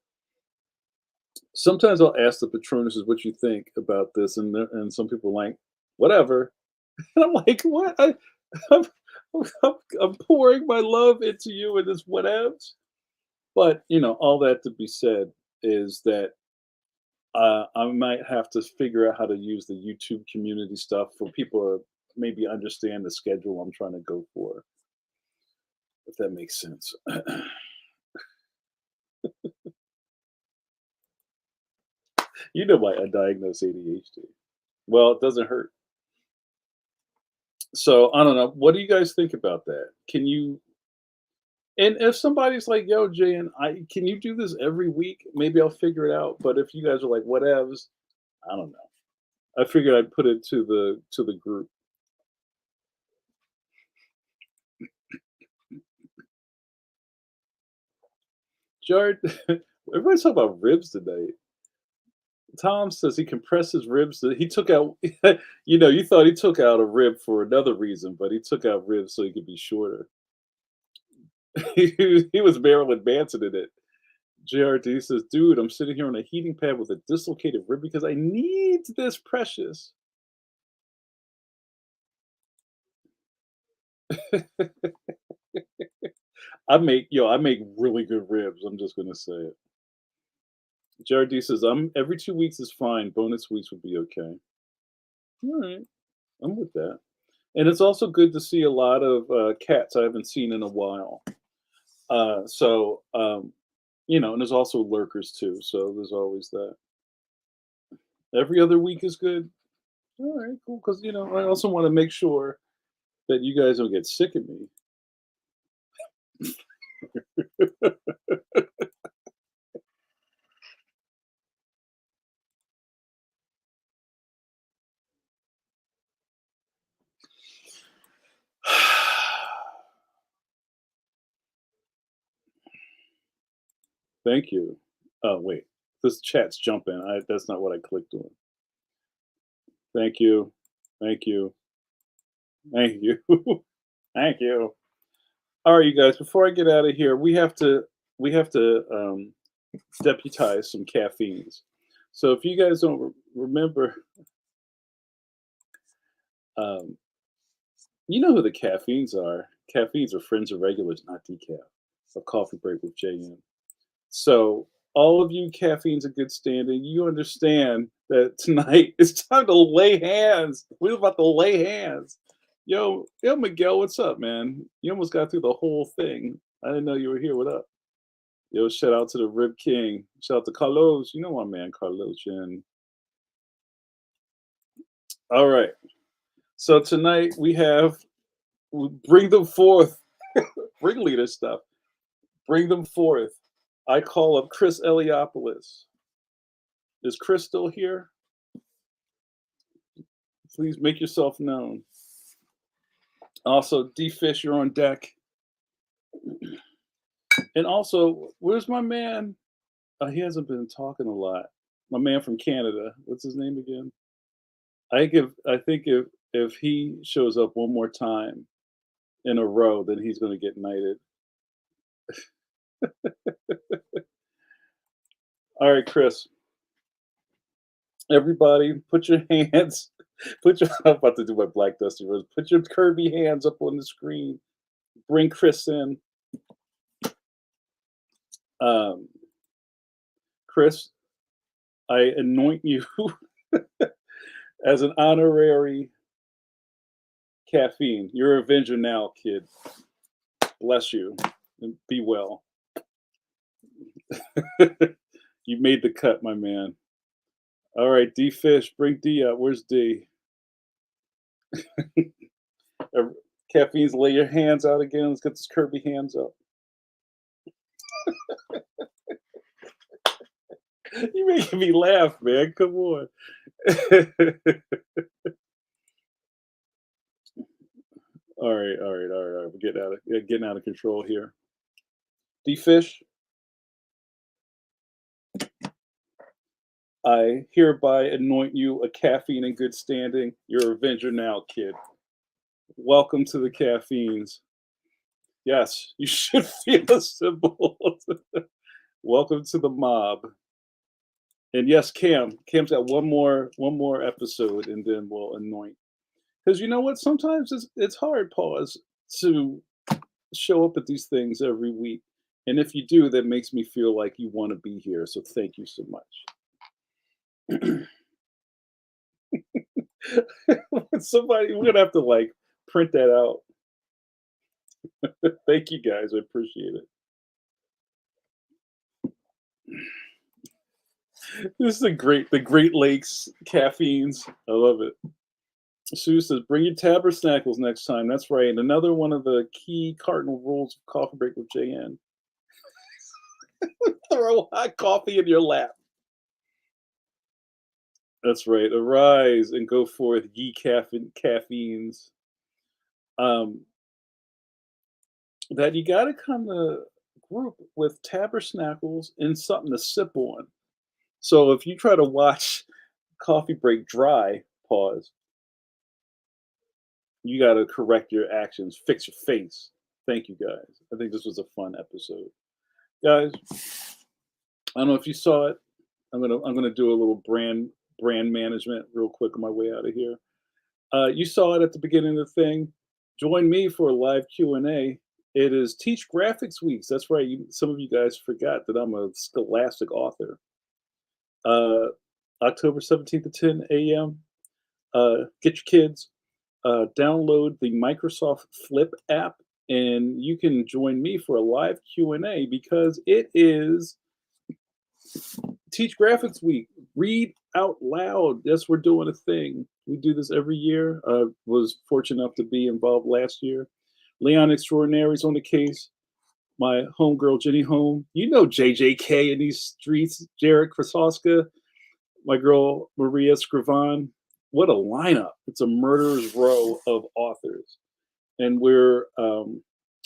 sometimes I'll ask the Patronuses what you think about this, and some people are like, whatever. And I'm like, what? I'm, I'm pouring my love into you and this whatevs. But all that to be said is that I might have to figure out how to use the YouTube community stuff for people to maybe understand the schedule I'm trying to go for, if that makes sense. You know my undiagnosed ADHD. Well, it doesn't hurt. So I don't know. What do you guys think about that? Can you And if somebody's like, "Yo, Jan, I can you do this every week? Maybe I'll figure it out." But if you guys are like, "Whatevs," I don't know. I figured I'd put it to the group. Jared, everybody's talking about ribs today. Tom says he compressed his ribs. He took out, you thought he took out a rib for another reason, but he took out ribs so he could be shorter. He was Marilyn Manson in it. JRD says, dude, I'm sitting here on a heating pad with a dislocated rib because I need this precious. I make really good ribs. I'm just gonna say it. JRD says, I'm every 2 weeks is fine. Bonus weeks would be okay. All right. I'm with that. And it's also good to see a lot of cats I haven't seen in a while. And there's also lurkers too. So there's always that. Every other week is good. All right, cool. Because I also want to make sure that you guys don't get sick of me. Thank you. Oh wait, this chat's jumping. That's not what I clicked on. Thank you. Thank you. Thank you. Thank you. All right, you guys. Before I get out of here, we have to deputize some caffeines. So if you guys don't remember, um, you know who the caffeines are. Caffeines are friends of regulars, not decaf. A coffee break with JM. So all of you caffeines in good standing, you understand that tonight it's time to lay hands. We're about to lay hands. Yo, Miguel, what's up, man? You almost got through the whole thing. I didn't know you were here. What up? Yo, shout out to the Rib King. Shout out to Carlos. You know my man, Carlos. And all right. So tonight we bring them forth. Bring leader stuff. Bring them forth. I call up Chris Eliopoulos. Is Chris still here? Please make yourself known. Also, D Fish, you're on deck. And also, where's my man? He hasn't been talking a lot. My man from Canada. What's his name again? I think if he shows up one more time in a row, then he's going to get knighted. All right, Chris. Everybody, put your hands. I'm about to do my Black Dusty Rose. Put your Kirby hands up on the screen. Bring Chris in. Um, Chris, I anoint you as an honorary caffeine. You're Avenger now, kid. Bless you and be well. You made the cut, my man. All right, D Fish, bring D up. Where's D? Uh, Caffeines, lay your hands out again. Let's get this Kirby hands up. You're making me laugh, man. Come on. All right, all right, all right, all right. We're getting out of control here. D Fish, I hereby anoint you a caffeine in good standing. You're Avenger now, kid. Welcome to the caffeines. Yes, you should feel the symbol. Welcome to the mob. And yes, Cam's got one more episode, and then we'll anoint. Because you know what? Sometimes it's hard, pause, to show up at these things every week. And if you do, that makes me feel like you want to be here. So thank you so much. Somebody, we're gonna have to like print that out. Thank you guys. I appreciate it. This is the Great Lakes caffeines. I love it. Sue says, bring your tabernacles next time. That's right. And another one of the key cardinal rules of Coffee Break with JN. Throw hot coffee in your lap. That's right. Arise and go forth, ye caffeines. That you got to come to group with tabernacles and something to sip on. So if you try to watch Coffee Break dry, pause, you got to correct your actions, fix your face. Thank you guys. I think this was a fun episode, guys. I don't know if you saw it. I'm gonna do a little brand management real quick on my way out of here. You saw it at the beginning of the thing. Join me for a live Q&A. It is Teach Graphics Weeks. That's right. Some of you guys forgot that I'm a scholastic author. October 17th at 10 a.m. Get your kids. Download the Microsoft Flip app, and you can join me for a live Q&A because it is Teach Graphics Week. Read out loud. Yes, we're doing a thing. We do this every year. Was fortunate enough to be involved last year. Leon Extraordinary's on the case. My homegirl Jenny Home. You know JJK in these streets. Jared Krasoska. My girl Maria Scrivan. What a lineup. It's a murderer's row of authors. And we're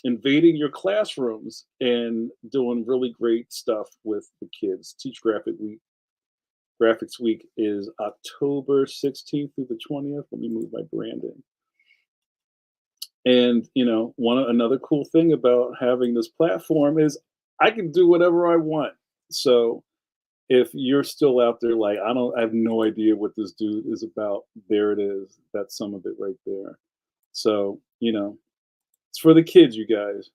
invading your classrooms and doing really great stuff with the kids. Teach Graphics Week is October 16th through the 20th. Let me move my branding. And another cool thing about having this platform is I can do whatever I want. So if you're still out there like I have no idea what this dude is about, there it is. That's some of it right there. So it's for the kids, you guys.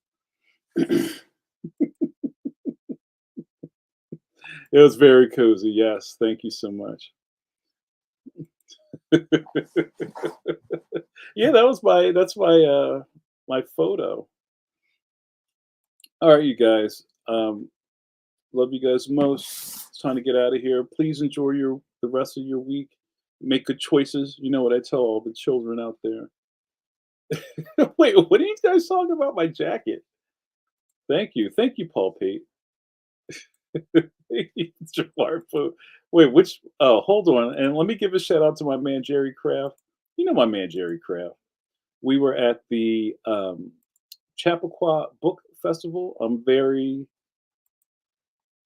It was very cozy. Yes, thank you so much. Yeah, that's my photo. All right, you guys. Love you guys most. It's time to get out of here. Please enjoy the rest of your week. Make good choices. You know what I tell all the children out there. Wait, what are you guys talking about? My jacket. Thank you, Paul Pate. Wait, which? Oh, hold on, and let me give a shout out to my man Jerry Craft. You know my man Jerry Craft. We were at the Chappaqua Book Festival. I'm very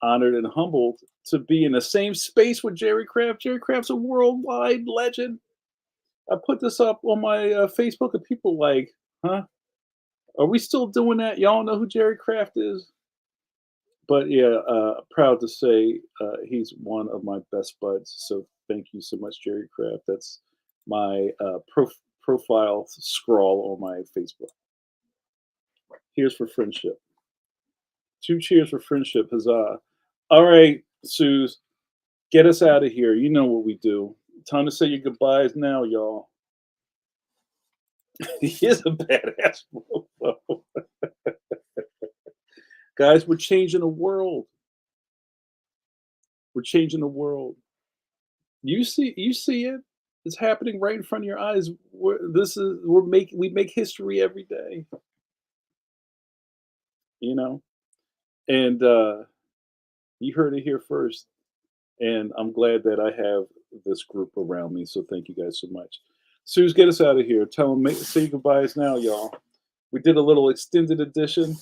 honored and humbled to be in the same space with Jerry Craft. Jerry Craft's a worldwide legend. I put this up on my Facebook, and people like, huh? Are we still doing that? Y'all know who Jerry Craft is? But yeah, proud to say he's one of my best buds. So thank you so much, Jerry Craft. That's my profile scroll on my Facebook. Here's for friendship. 2 cheers for friendship. Huzzah. All right, Suze, get us out of here. You know what we do. Time to say your goodbyes now, y'all. He is a badass mofo. Guys, we're changing the world. We're changing the world. You see it. It's happening right in front of your eyes. We make history every day. And you heard it here first. And I'm glad that I have this group around me. So thank you guys so much. Suze, get us out of here. Say goodbyes now, y'all. We did a little extended edition.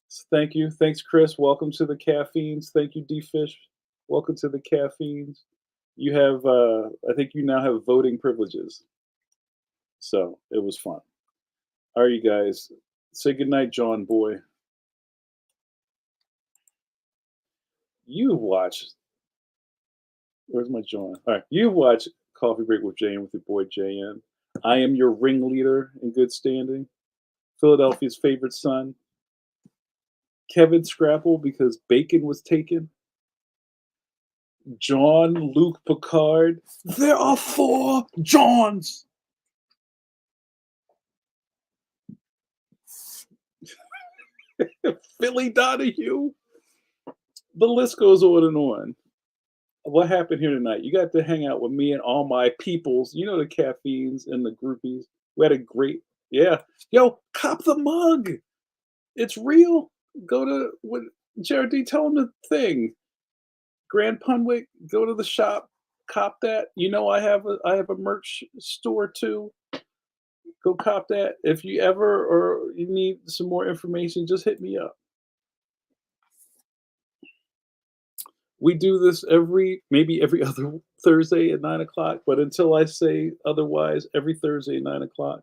So thank you. Thanks, Chris. Welcome to the caffeines. Thank you, D Fish. Welcome to the caffeines. You have, I think you now have voting privileges. So it was fun. All right, you guys. Say goodnight, John Boy. You watched. Where's my John? All right, you watch Coffee Break with JN with your boy JN. I am your ringleader in good standing. Philadelphia's favorite son. Kevin Scrapple because bacon was taken. John Luke Picard. There are 4 Johns. Philly Donahue. The list goes on and on. What happened here tonight? You got to hang out with me and all my peoples. You know, the caffeines and the groupies. We had a great, yeah. Yo, cop the mug. It's real. Go to what Jared D. Tell him the thing. Grand Punwick. Go to the shop. Cop that. You know, I have a merch store too. Go cop that. If you ever or you need some more information, just hit me up. We do this maybe every other Thursday at 9 o'clock, but until I say otherwise, every Thursday at 9 o'clock.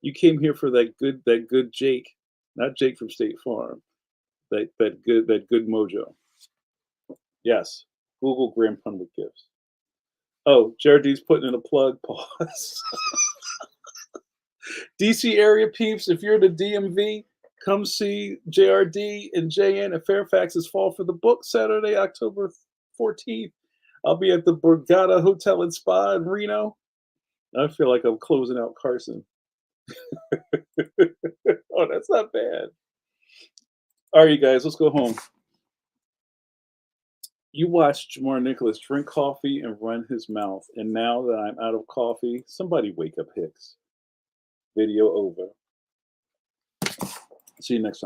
You came here for that good Jake, not Jake from State Farm. That good mojo. Yes. Google Grand Punwood gifts. Oh, Jared D's putting in a plug. Pause. DC area peeps, if you're in the DMV, come see JRD and JN at Fairfax's Fall for the Book Saturday, October 14th. I'll be at the Borgata Hotel and Spa in Reno. I feel like I'm closing out Carson. Oh, that's not bad. All right, you guys, let's go home. You watched Jamar Nicholas drink coffee and run his mouth, and now that I'm out of coffee, somebody wake up Hicks. Video over. See you next time.